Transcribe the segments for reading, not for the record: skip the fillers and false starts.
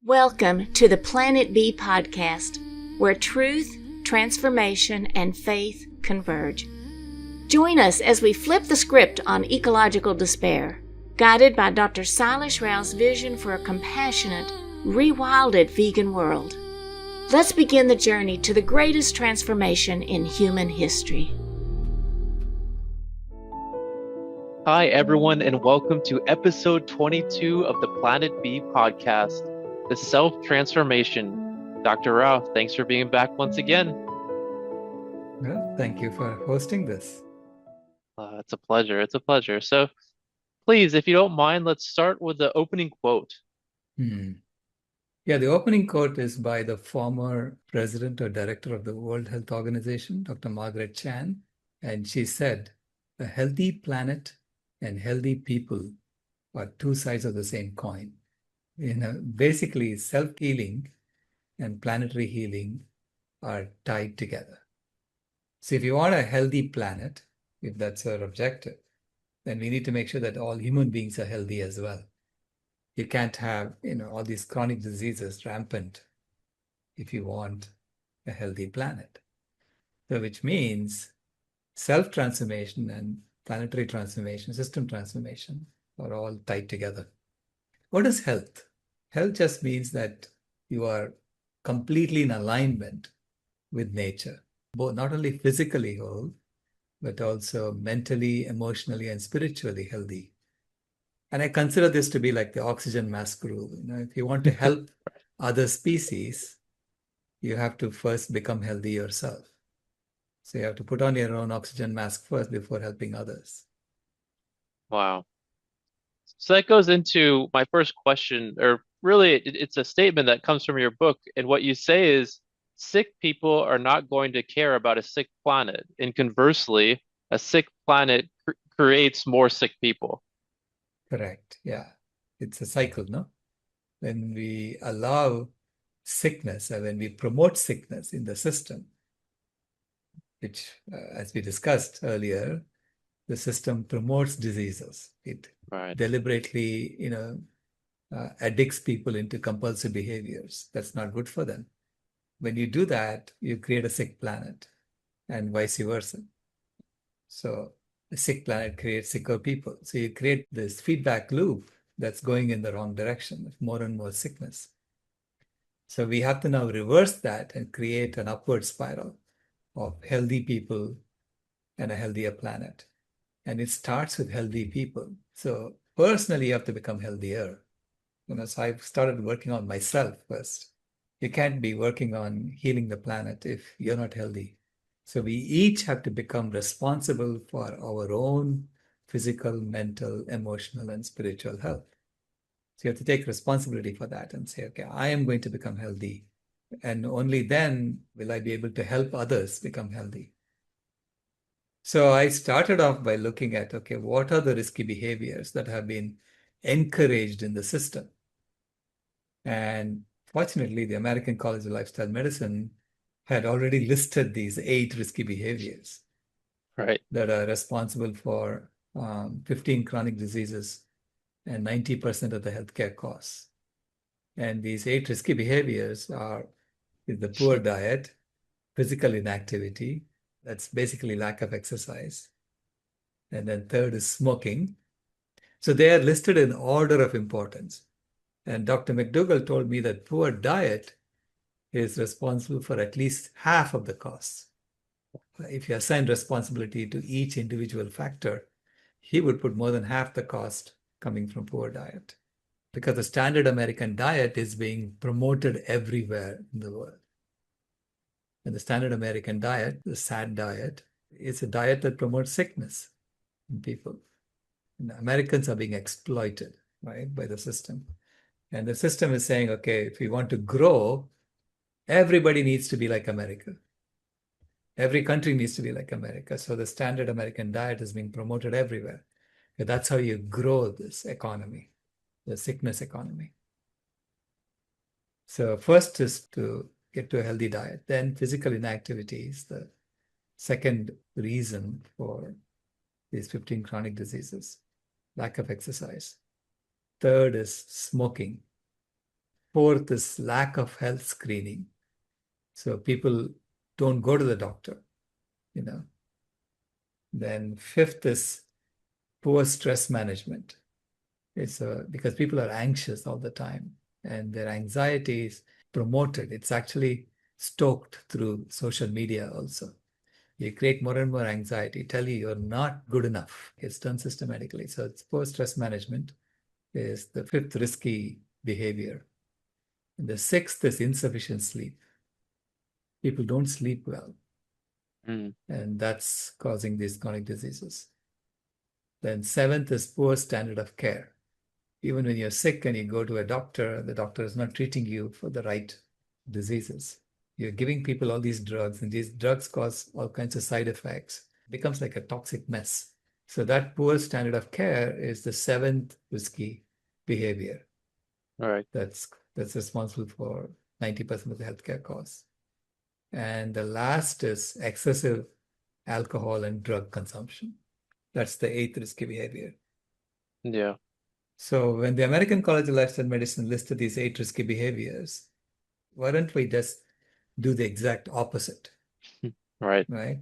Welcome to the Planet B podcast, where truth, transformation, and faith converge. Join us as we flip the script on ecological despair, guided by Dr. Sailesh Rao's vision for a compassionate, rewilded vegan world. Let's begin the journey to the greatest transformation in human history. Hi, everyone, and welcome to episode 22 of the Planet B podcast, the self-transformation. Dr. Rao, thanks for being back once again. Well, thank you for hosting this. It's a pleasure. It's a pleasure. So please, if you don't mind, let's start with the opening quote. Yeah, the opening quote is by the former president or director of the World Health Organization, Dr. Margaret Chan. And she said, "A healthy planet and healthy people are two sides of the same coin." Basically, self-healing and planetary healing are tied together. So if you want a healthy planet, if that's our objective, then we need to make sure that all human beings are healthy as well. You can't have, all these chronic diseases rampant if you want a healthy planet. So which means self-transformation and planetary transformation, system transformation are all tied together. What is health? Health just means that you are completely in alignment with nature, both not only physically whole, but also mentally, emotionally, and spiritually healthy. And I consider this to be like the oxygen mask rule. If you want to help other species, you have to first become healthy yourself. So you have to put on your own oxygen mask first before helping others. Wow. So that goes into my first question, or really it's a statement that comes from your book. And what you say is sick people are not going to care about a sick planet. And conversely, a sick planet creates more sick people. Correct. Yeah. It's a cycle, no? When we allow sickness and when we promote sickness in the system, which, as we discussed earlier, the system promotes diseases. It deliberately, addicts people into compulsive behaviors. That's not good for them. When you do that, you create a sick planet and vice versa. So a sick planet creates sicker people. So you create this feedback loop that's going in the wrong direction of more and more sickness. So we have to now reverse that and create an upward spiral of healthy people and a healthier planet. And it starts with healthy people. So personally, you have to become healthier. So I've started working on myself first. You can't be working on healing the planet if you're not healthy. So we each have to become responsible for our own physical, mental, emotional, and spiritual health. So you have to take responsibility for that and say, okay, I am going to become healthy. And only then will I be able to help others become healthy. So I started off by looking at, okay, what are the risky behaviors that have been encouraged in the system? And fortunately, the American College of Lifestyle Medicine had already listed these 8 risky behaviors that are responsible for 15 chronic diseases and 90% of the healthcare costs. And these 8 risky behaviors are the poor diet, physical inactivity, that's basically lack of exercise. And then third is smoking. So they are listed in order of importance. And Dr. McDougall told me that poor diet is responsible for at least half of the costs. If you assign responsibility to each individual factor, he would put more than half the cost coming from poor diet. Because the standard American diet is being promoted everywhere in the world. And the standard American diet, the SAD diet, is a diet that promotes sickness in people. And Americans are being exploited, right, by the system. And the system is saying, okay, if we want to grow, everybody needs to be like America. Every country needs to be like America. So the standard American diet is being promoted everywhere. And that's how you grow this economy, the sickness economy. So first is to get to a healthy diet. Then physical inactivity is the second reason for these 15 chronic diseases, lack of exercise. Third is smoking. Fourth is lack of health screening. So people don't go to the doctor, you know. Then fifth is poor stress management. It's because people are anxious all the time and their anxiety is promoted. It's actually stoked through social media also. You create more and more anxiety, tell you you're not good enough. It's done systematically. So it's poor stress management is the fifth risky behavior. And the sixth is insufficient sleep. People don't sleep well, Mm. and that's causing these chronic diseases. Then seventh is poor standard of care. Even when you're sick and you go to a doctor, the doctor is not treating you for the right diseases. You're giving people all these drugs, and these drugs cause all kinds of side effects. It becomes like a toxic mess. So that poor standard of care is the seventh risky behavior. All right. That's responsible for 90% of the healthcare costs. And the last is excessive alcohol and drug consumption. That's the eighth risky behavior. Yeah. So when the American College of Lifestyle Medicine listed these 8 risky behaviors, why don't we just do the exact opposite, Right. right?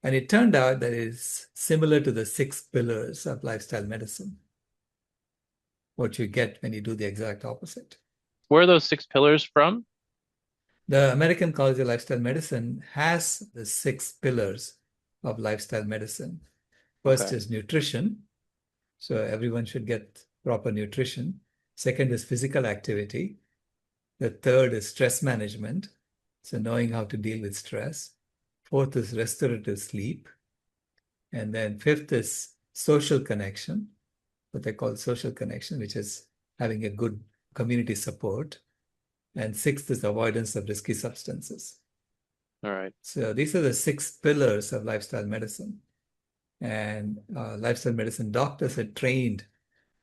And it turned out that it's similar to the 6 pillars of lifestyle medicine, what you get when you do the exact opposite. Where are those 6 pillars from? The American College of Lifestyle Medicine has the 6 pillars of lifestyle medicine. First Okay. is nutrition. So everyone should get proper nutrition. Second is physical activity. The third is stress management. So knowing how to deal with stress. Fourth is restorative sleep. And then fifth is social connection, what they call social connection, which is having a good community support. And sixth is avoidance of risky substances. All right. So these are the 6 pillars of lifestyle medicine. And lifestyle medicine doctors are trained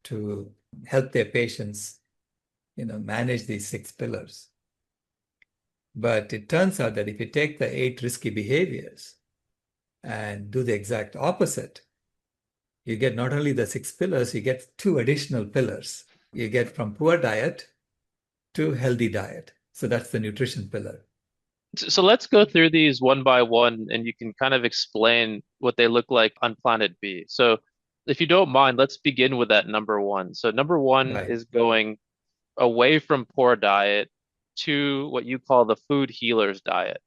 to help their patients, manage these 6 pillars. But it turns out that if you take the 8 risky behaviors and do the exact opposite, you get not only the 6 pillars, you get 2 additional pillars. You get from poor diet to healthy diet. So that's the nutrition pillar. So let's go through these one by one, and you can kind of explain what they look like on planet B. So if you don't mind, let's begin with that number one. So number one Right. is going away from poor diet to what you call the food healer's diet.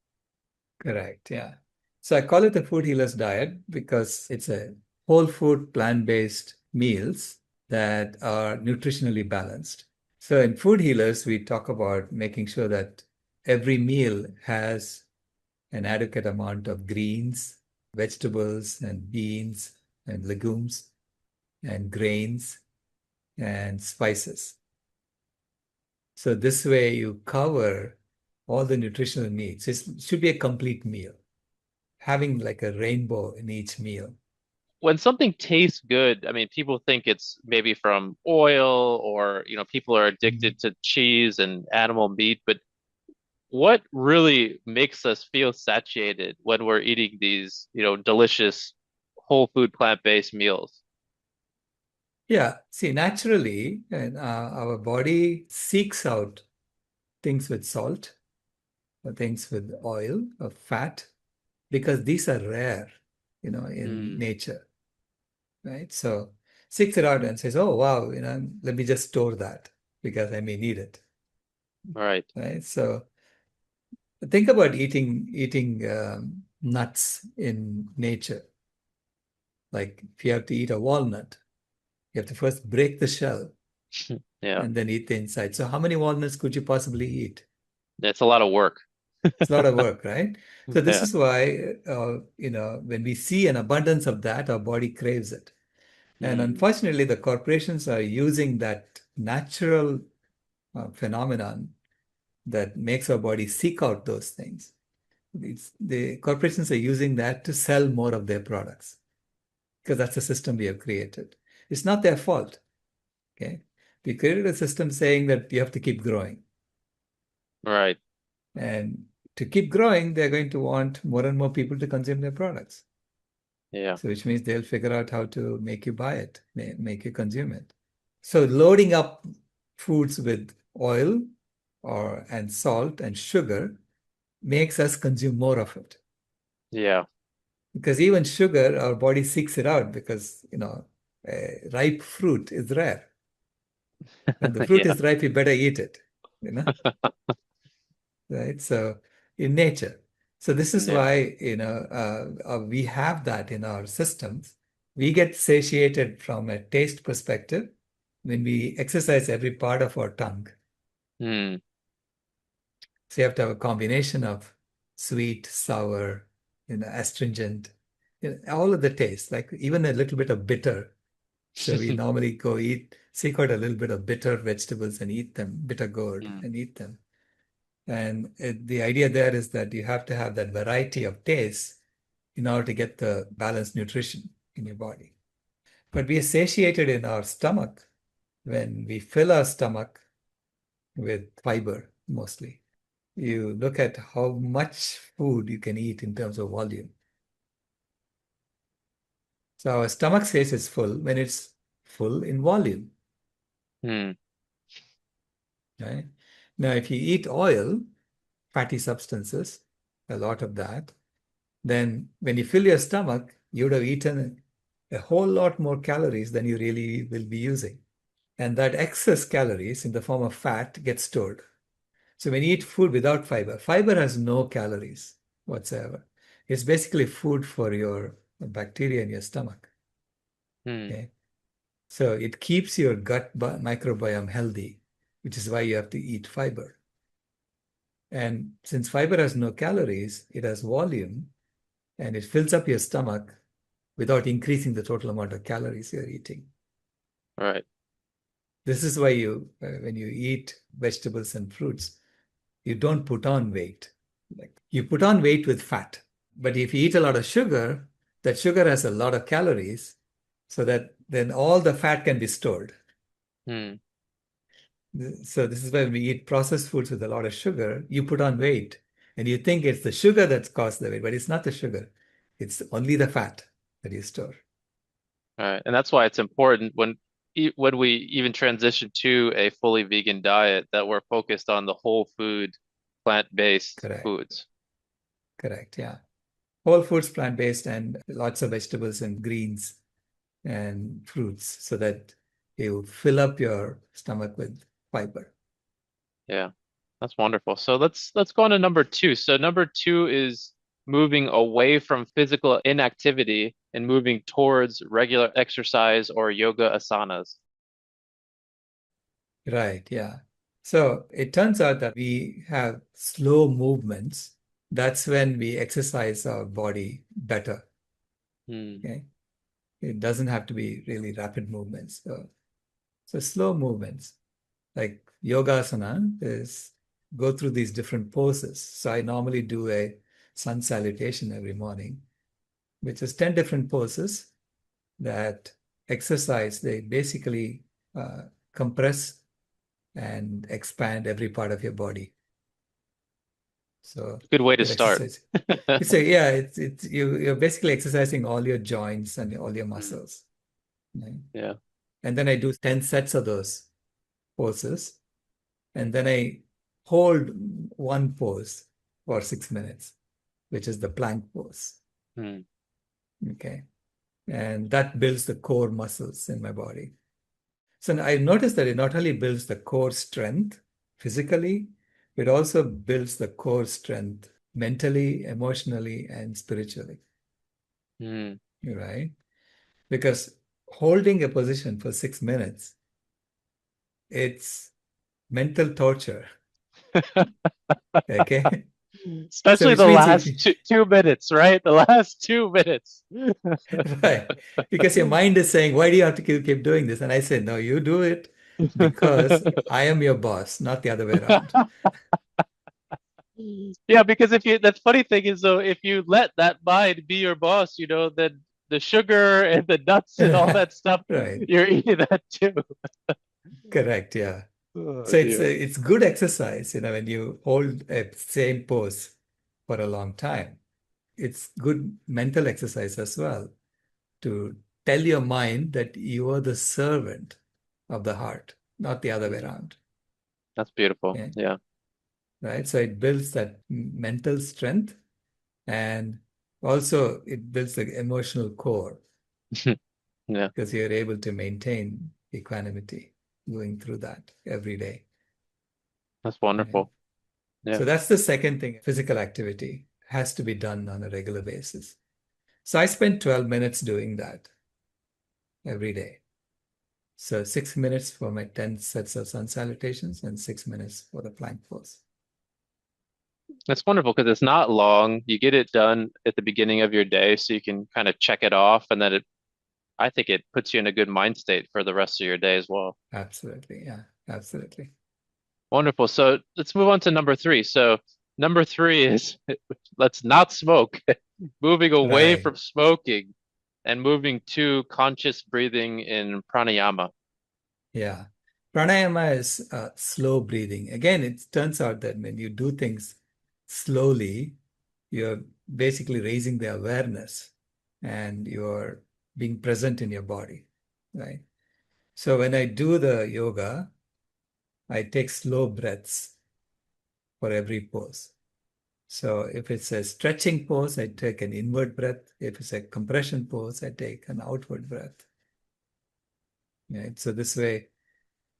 Correct. Yeah. So I call it the food healer's diet because it's a whole food plant-based meals that are nutritionally balanced. So in food healers, we talk about making sure that every meal has an adequate amount of greens, vegetables, and beans, and legumes, and grains, and spices. So this way you cover all the nutritional needs. It should be a complete meal, having like a rainbow in each meal. When something tastes good, I mean, people think it's maybe from oil or, people are addicted to cheese and animal meat, but what really makes us feel satiated when we're eating these, delicious whole food plant-based meals? Yeah, see, naturally, and our body seeks out things with salt or things with oil or fat because these are rare, in Mm, nature, right? So seeks it out and says, oh, wow, let me just store that because I may need it, right. right? So think about eating nuts in nature. Like if you have to eat a walnut, you have to first break the shell Yeah, and then eat the inside. So how many walnuts could you possibly eat? it's a lot of work. It's a lot of work, right? So this Yeah. is why, when we see an abundance of that, our body craves it. And Mm, unfortunately, the corporations are using that natural phenomenon that makes our body seek out those things. The corporations are using that to sell more of their products because that's the system we have created. It's not their fault, okay? We created a system saying that you have to keep growing. right. And to keep growing, they're going to want more and more people to consume their products. Yeah. So which means they'll figure out how to make you buy it, make you consume it. So loading up foods with oil and salt and sugar makes us consume more of it. Yeah. Because even sugar, our body seeks it out because, ripe fruit is rare. When the fruit Yeah. is ripe, you better eat it, right? So in nature. So this is Yeah. why, we have that in our systems. We get satiated from a taste perspective when we exercise every part of our tongue. Hmm. So you have to have a combination of sweet, sour, astringent, all of the taste, like even a little bit of bitter. So we normally go seek out a little bit of bitter vegetables and eat them, bitter gourd, Hmm. and eat them. And the idea there is that you have to have that variety of taste in order to get the balanced nutrition in your body. But we are satiated in our stomach when we fill our stomach with fiber mostly. You look at how much food you can eat in terms of volume. So our stomach says it's full when it's full in volume, Hmm. right? Now, if you eat oil, fatty substances, a lot of that, then when you fill your stomach, you would have eaten a whole lot more calories than you really will be using. And that excess calories in the form of fat gets stored. So when you eat food without fiber, fiber has no calories whatsoever. It's basically food for your bacteria in your stomach. Hmm. Okay. So it keeps your gut microbiome healthy, which is why you have to eat fiber. And since fiber has no calories, it has volume and it fills up your stomach without increasing the total amount of calories you're eating. Right. This is why when you eat vegetables and fruits, you don't put on weight. Like you put on weight with fat. But if you eat a lot of sugar, that sugar has a lot of calories, so that then all the fat can be stored. Hmm. So this is why when we eat processed foods with a lot of sugar, you put on weight. And you think it's the sugar that's caused the weight, but it's not the sugar. It's only the fat that you store. Right. And that's why it's important when we even transition to a fully vegan diet that we're focused on the whole food, plant-based Correct. foods. Correct. Yeah. Whole foods, plant-based, and lots of vegetables and greens and fruits so that you fill up your stomach with fiber. Yeah. That's wonderful. So let's go on to number two. So number two is moving away from physical inactivity and moving towards regular exercise or yoga asanas. Right. Yeah. So it turns out that we have slow movements. That's when we exercise our body better. Hmm. Okay. It doesn't have to be really rapid movements. So slow movements like yogasana is go through these different poses. So I normally do a sun salutation every morning, which is 10 different poses that exercise. They basically compress and expand every part of your body. So Good way to you're start. exercising. You're basically exercising all your joints and all your Hmm. muscles. Right? Yeah. And then I do 10 sets of those poses. And then I hold one pose for 6 minutes, which is the plank pose. Hmm. Okay. And that builds the core muscles in my body. So I noticed that it not only builds the core strength physically, it also builds the core strength mentally, emotionally, and spiritually. Hmm. Right? Because holding a position for 6 minutes, it's mental torture. Okay. So Especially which the means last 2 minutes, right? The last 2 minutes. right. Because your mind is saying, why do you have to keep doing this? And I say, no, you do it because I am your boss, not the other way around. Yeah, because the funny thing is though, if you let that mind be your boss, then the sugar and the nuts and all that stuff, Right. you're eating that too. Correct. Yeah. Oh So dear. it's good exercise, when you hold a same pose for a long time. It's good mental exercise as well to tell your mind that you are the servant of the heart, not the other way Mhm. around. That's beautiful. Okay? Yeah. right? So it builds that mental strength, and also it builds the emotional core Yeah, because you're able to maintain equanimity going through that every day. that's Right? wonderful. Yeah. So that's the second thing. Physical activity has to be done on a regular basis. So I spend 12 minutes doing that every day. So 6 minutes for my 10 sets of sun salutations and 6 minutes for the plank pose. That's wonderful because it's not long. You get it done at the beginning of your day so you can kind of check it off, and then I think it puts you in a good mind state for the rest of your day as well. Absolutely. Yeah, absolutely. Wonderful. So let's move on to number three. So number three is let's not smoke, moving away Right. from smoking and moving to conscious breathing in pranayama. Yeah. Pranayama is slow breathing. Again, it turns out that when you do things slowly, you're basically raising the awareness and you're being present in your body, right? So when I do the yoga, I take slow breaths for every pose. So if it's a stretching pose, I take an inward breath. If it's a compression pose, I take an outward breath. Right? So this way,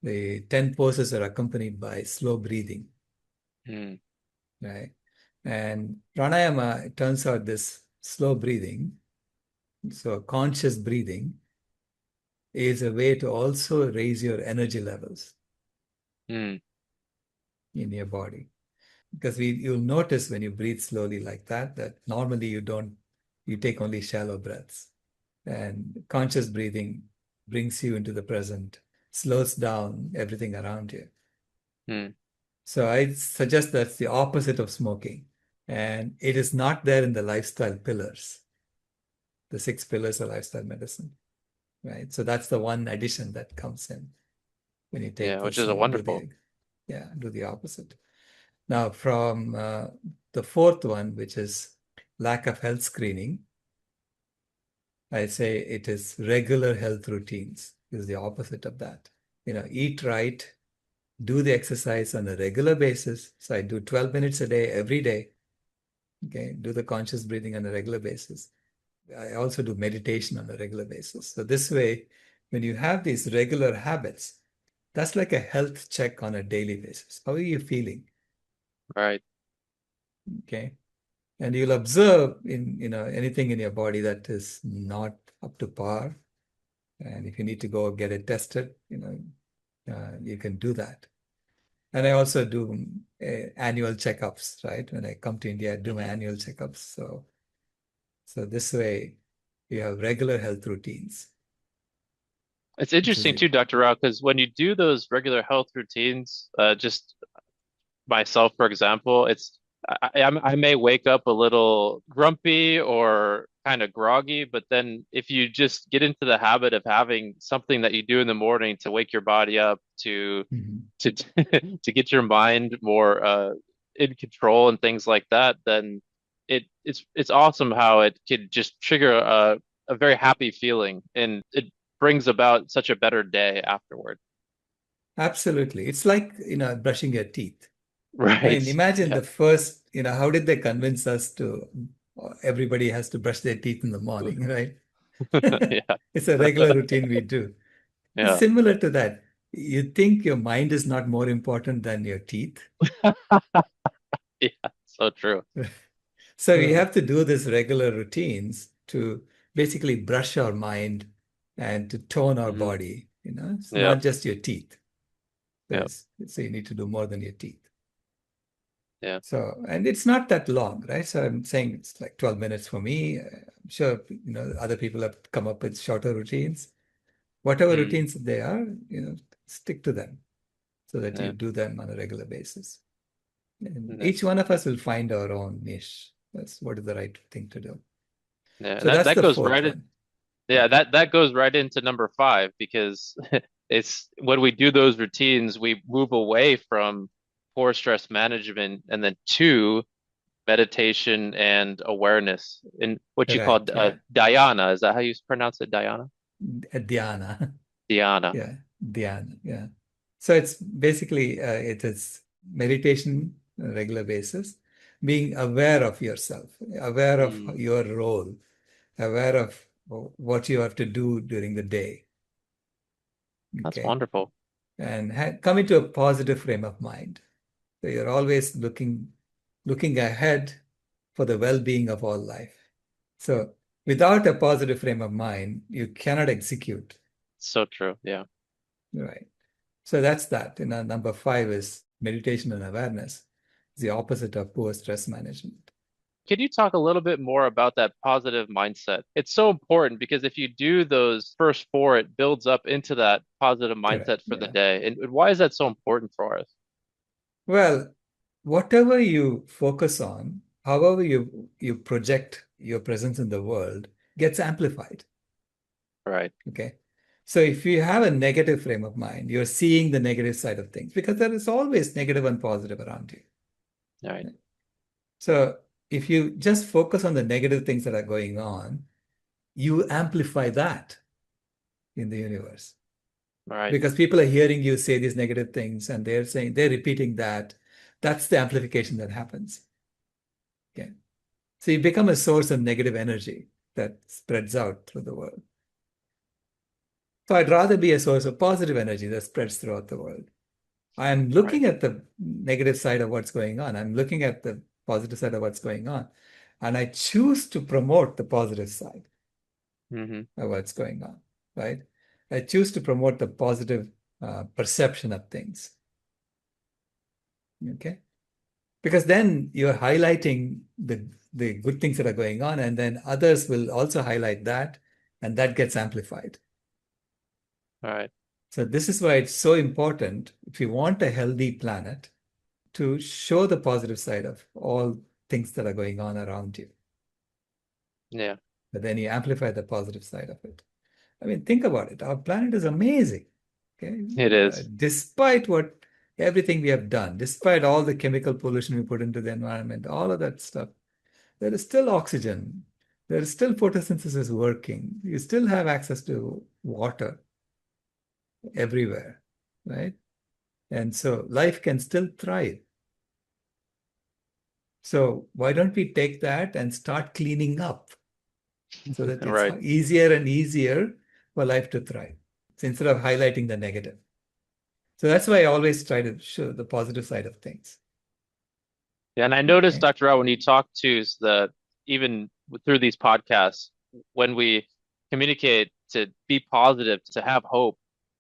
the 10 poses are accompanied by slow breathing, Hmm. right? And pranayama, it turns out this slow breathing, so conscious breathing, is a way to also raise your energy levels Hmm. in your body. Because you'll notice when you breathe slowly like that, that normally you take only shallow breaths. And conscious breathing brings you into the present, slows down everything around you. Hmm. So I suggest that's the opposite of smoking. And it is not there in the lifestyle pillars, the 6 pillars of lifestyle medicine, right? So that's the one addition that comes in when you take Yeah, which this, is a wonderful. do the opposite. Now, from the fourth one, which is lack of health screening, I say it is regular health routines is the opposite of that. Eat right, do the exercise on a regular basis. So I do 12 minutes a day, every day. Okay, do the conscious breathing on a regular basis. I also do meditation on a regular basis. So this way, when you have these regular habits, that's like a health check on a daily basis. How are you feeling? Right. Okay. And you'll observe in anything in your body that is not up to par. And if you need to go get it tested, you can do that. And I also do annual checkups, right? When I come to India, I do my Hmm. annual checkups. So this way, you have regular health routines, It's which is interesting it. too, Dr. Rao, because when you do those regular health routines, just myself, for example, I may wake up a little grumpy or kind of groggy, but then if you just get into the habit of having something that you do in the morning to wake your body up Mhm. to to get your mind more in control and things like that, then it's awesome how it could just trigger a very happy feeling and it brings about such a better day afterward. Absolutely. It's like, brushing your teeth. I mean, Right. imagine Yeah. the first, how did they convince us to, everybody has to brush their teeth in the morning, right? Yeah. It's a regular routine we do. It's Yeah. similar to that. You think your mind is not more important than your teeth. Yeah. So true. So we Uh, have to do this regular routines to basically brush our mind and to tone our mhm. body. It's Yeah. not just your teeth. Yeah. So you need to do more than your teeth. Yeah. So, and it's not that long, right? So I'm saying it's like 12 minutes for me. I'm sure, other people have come up with shorter routines. Whatever Mm, routines they are, stick to them so that you yeah. do them on a regular basis. And Yeah. each one of us will find our own niche. That's what is the right thing to do. Yeah. So And that that's that the goes fourth right in, one. yeah, Yeah. that goes right into number five because it's when we do those routines, we move away from poor stress management and then to meditation and awareness in what you call Right. Yeah. dhyana. Is that how you pronounce it? Dhyana? Dhyana. Dhyana. Yeah. Dhyana. Yeah. So it's basically, it is meditation on a regular basis, being aware of yourself, aware of Mm, your role, aware of what you have to do during the day. that's Okay. wonderful. And come into a positive frame of mind. So you're always looking ahead for the well-being of all life. So without a positive frame of mind, you cannot execute. So true. Yeah. Right. So that's that. And number 5 is meditation and awareness. It's the opposite of poor stress management. Can you talk a little bit more about that positive mindset? It's so important because if you do those first four, it builds up into that positive Correct. mindset for the Yeah. day. And why is that so important for us? Well, whatever you focus on, however you project your presence in the world, gets amplified. Right. Okay. So if you have a negative frame of mind, you're seeing the negative side of things because there is always negative and positive around you. Right. So if you just focus on the negative things that are going on, you amplify that in the universe Right. because people are hearing you say these negative things and they're repeating that. That's the amplification that happens. Okay. So you become a source of negative energy that spreads out through the world. So I'd rather be a source of positive energy that spreads throughout the world. I'm Right. looking at the negative side of what's going on. I'm looking at the positive side of what's going on. And I choose to promote the positive side Mm-hmm. of what's going on, right? I choose to promote the positive perception of things. Okay. Because then you're highlighting the good things that are going on, and then others will also highlight that, and that gets amplified. All right. So this is why it's so important, if you want a healthy planet, to show the positive side of all things that are going on around you. Yeah. But then you amplify the positive side of it. I mean, think about it. Our planet is amazing. Okay. It is. Despite everything we have done, despite all the chemical pollution we put into the environment, all of that stuff, there is still oxygen. There is still photosynthesis working. You still have access to water everywhere, right? And so life can still thrive. So why don't we take that and start cleaning up so that it's Right. easier and easier for life to thrive, so instead of highlighting the negative. So that's why I always try to show the positive side of things. Yeah, and I noticed, Okay. Dr. Rao, when you talk to the even through these podcasts, when we communicate to be positive, to have hope,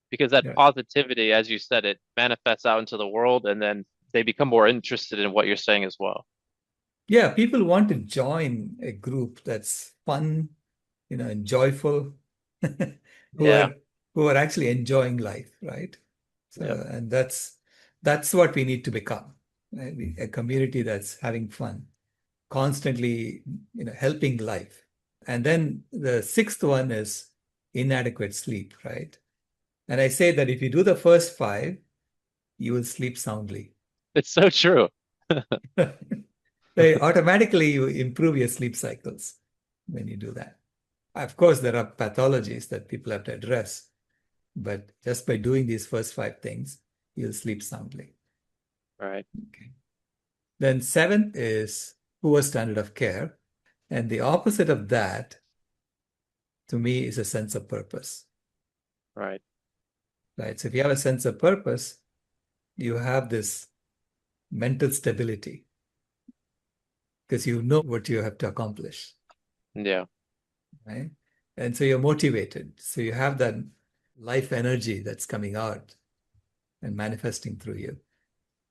because that Yeah. positivity, as you said, it manifests out into the world, and then they become more interested in what you're saying as well. Yeah, people want to join a group that's fun, and joyful, who Yeah. are who are actually enjoying life, right? So, Yep. and that's what we need to become, right? A community that's having fun, constantly, helping life. And then the sixth one is inadequate sleep, right? And I say that if you do the first 5, you will sleep soundly. It's so true. Automatically, you improve your sleep cycles when you do that. Of course, there are pathologies that people have to address, but just by doing these first 5 things, you'll sleep soundly. Right. Okay. Then 7th is poor standard of care. And the opposite of that, to me, is a sense of purpose. Right. Right. So if you have a sense of purpose, you have this mental stability because you know what you have to accomplish. Yeah. Right. And so you're motivated. So you have that life energy that's coming out and manifesting through you.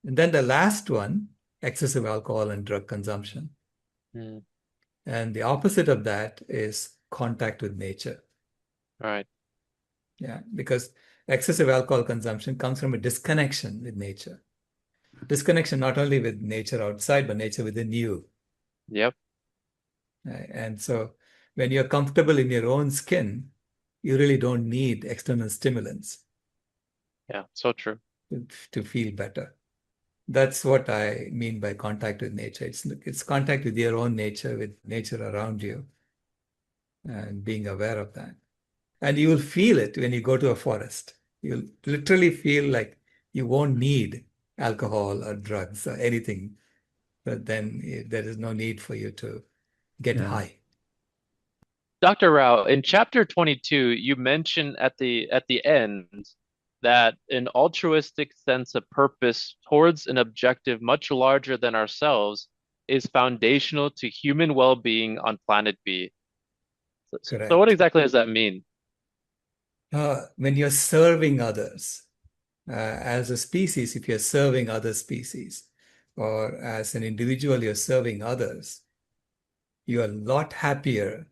And then the last one, excessive alcohol and drug consumption. Mm. And the opposite of that is contact with nature. Right. Yeah, because excessive alcohol consumption comes from a disconnection with nature. Disconnection not only with nature outside, but nature within you. Yep. Right? And so when you're comfortable in your own skin, you really don't need external stimulants Yeah. So true. to feel better. That's what I mean by contact with nature. It's contact with your own nature, with nature around you, and being aware of that. And you will feel it when you go to a forest. You'll literally feel like you won't need alcohol or drugs or anything, but then there is no need for you to get Yeah. high. Dr. Rao, in chapter 22, you mention at the end that an altruistic sense of purpose towards an objective much larger than ourselves is foundational to human well-being on planet B. So what Correct. exactly does that mean? When you're serving others, as a species, if you're serving other species, or as an individual, you're serving others, you're a lot happier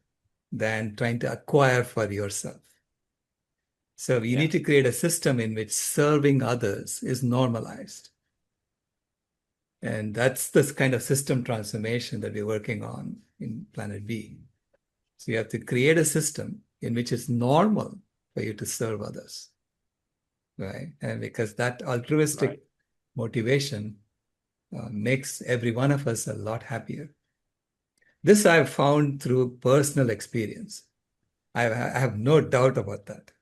than trying to acquire for yourself. So you need to create a system in which serving others is normalized. And that's this kind of system transformation that we're working on in Planet B. So you have to create a system in which it's normal for you to serve others, right? And because that altruistic motivation makes every one of us a lot happier. This I've found through personal experience. I have no doubt about that.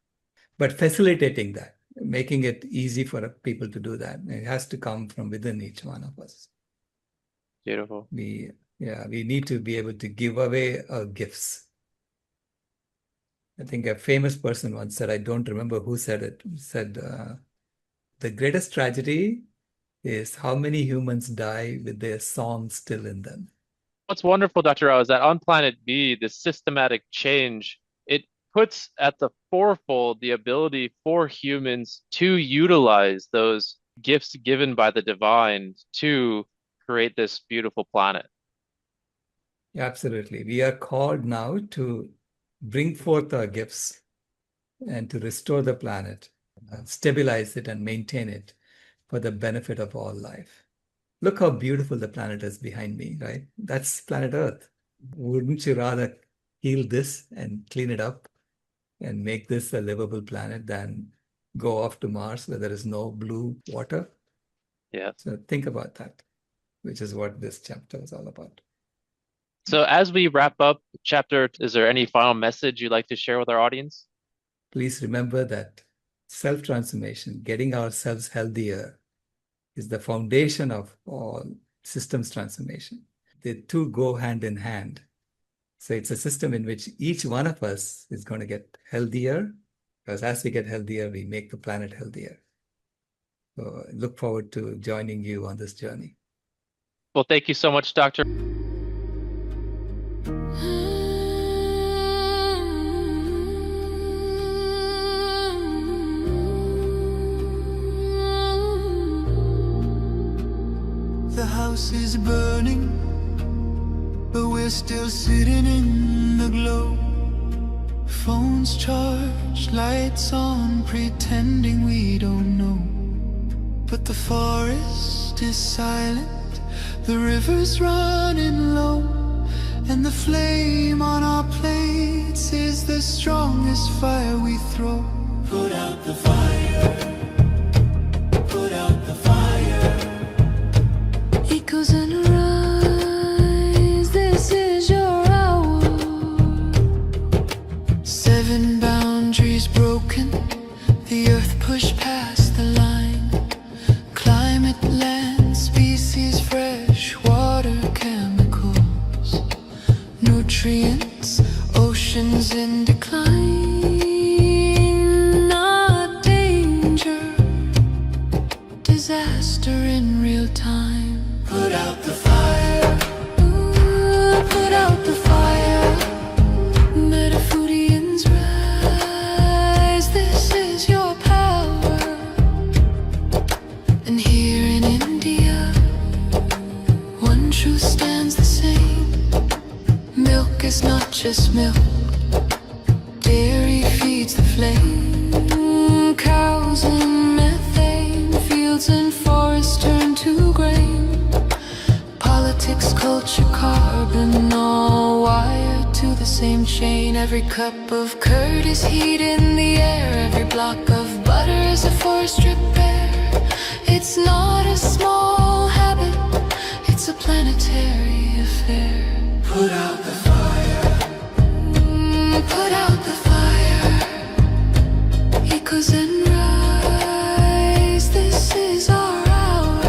But facilitating that, making it easy for people to do that, it has to come from within each one of us. Beautiful. We need to be able to give away our gifts. I think a famous person once said, I don't remember who said it, said, the greatest tragedy is how many humans die with their song still in them. What's wonderful, Dr. Rao, is that on planet B, this systematic change, it puts at the forefold the ability for humans to utilize those gifts given by the divine to create this beautiful planet. Absolutely. We are called now to bring forth our gifts and to restore the planet, stabilize it and maintain it for the benefit of all life. Look how beautiful the planet is behind me, right? That's planet Earth. Wouldn't you rather heal this and clean it up and make this a livable planet than go off to Mars where there is no blue water? Yeah. So think about that, which is what this chapter is all about. So as we wrap up the chapter, is there any final message you'd like to share with our audience? Please remember that self-transformation, getting ourselves healthier, is the foundation of all systems transformation. The two go hand in hand. So it's a system in which each one of us is going to get healthier, because as we get healthier, we make the planet healthier. So I look forward to joining you on this journey. Well, thank you so much, Dr. The house is burning, but we're still sitting in the glow. Phones charged, lights on, pretending we don't know. But the forest is silent, the river's running low, and the flame on our plates is the strongest fire we throw. Put out the fire, put out the fire. Echoes and rise, this is your hour. 7 boundaries broken, the earth pushed past the line. Climate, land, species, fresh water, chemicals, nutrients, oceans in decline. Not danger, disaster in real time. Put out the fire, ooh, put out the fire. Metafudians rise, this is your power. And here in India, one truth stands the same. Milk is not just milk, dairy feeds the flame. Cows and methane, fields and forests turn to grain. Politics, culture, carbon, all wired to the same chain. Every cup of curd is heat in the air, every block of butter is a forest repair. It's not a small habit, it's a planetary affair. Put out the fire, put out the fire. Echoes and rise, this is our hour.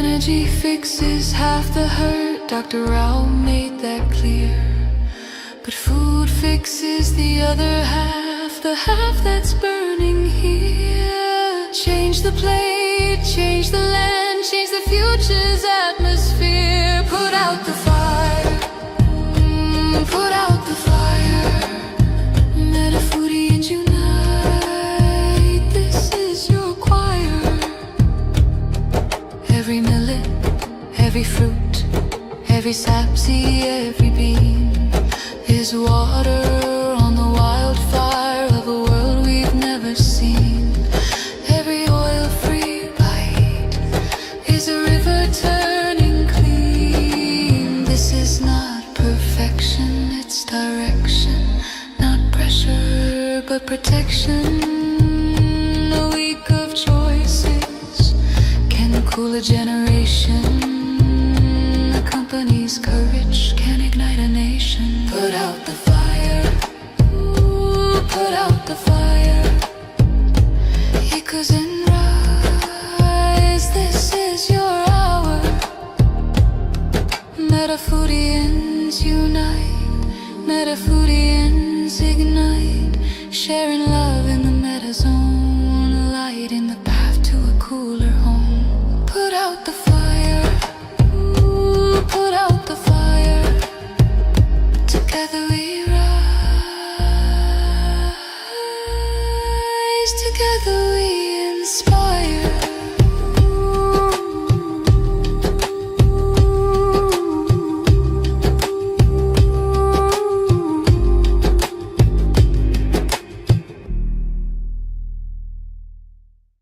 Energy fixes half the hurt, Dr. Rao made that clear. But food fixes the other half, the half that's burning here. Change the plate, change the land, change the future's atmosphere. Put out the fire, put out the fire. Metafoodians unite, this is your choir. Every millet, every fruit, every sapseed, every bean is water on the wildfire of a world we've never seen. Every oil-free bite is a river turning clean. This is not perfection, it's direction. Not pressure, but protection. A week of choices can cool a generation. A company's courage can ignite a nation. Put out the fire, ooh, put out the fire. Echoes and rise, this is your hour. Metafoodians unite, Metafoodians ignite, sharing love in the meta zone, light in the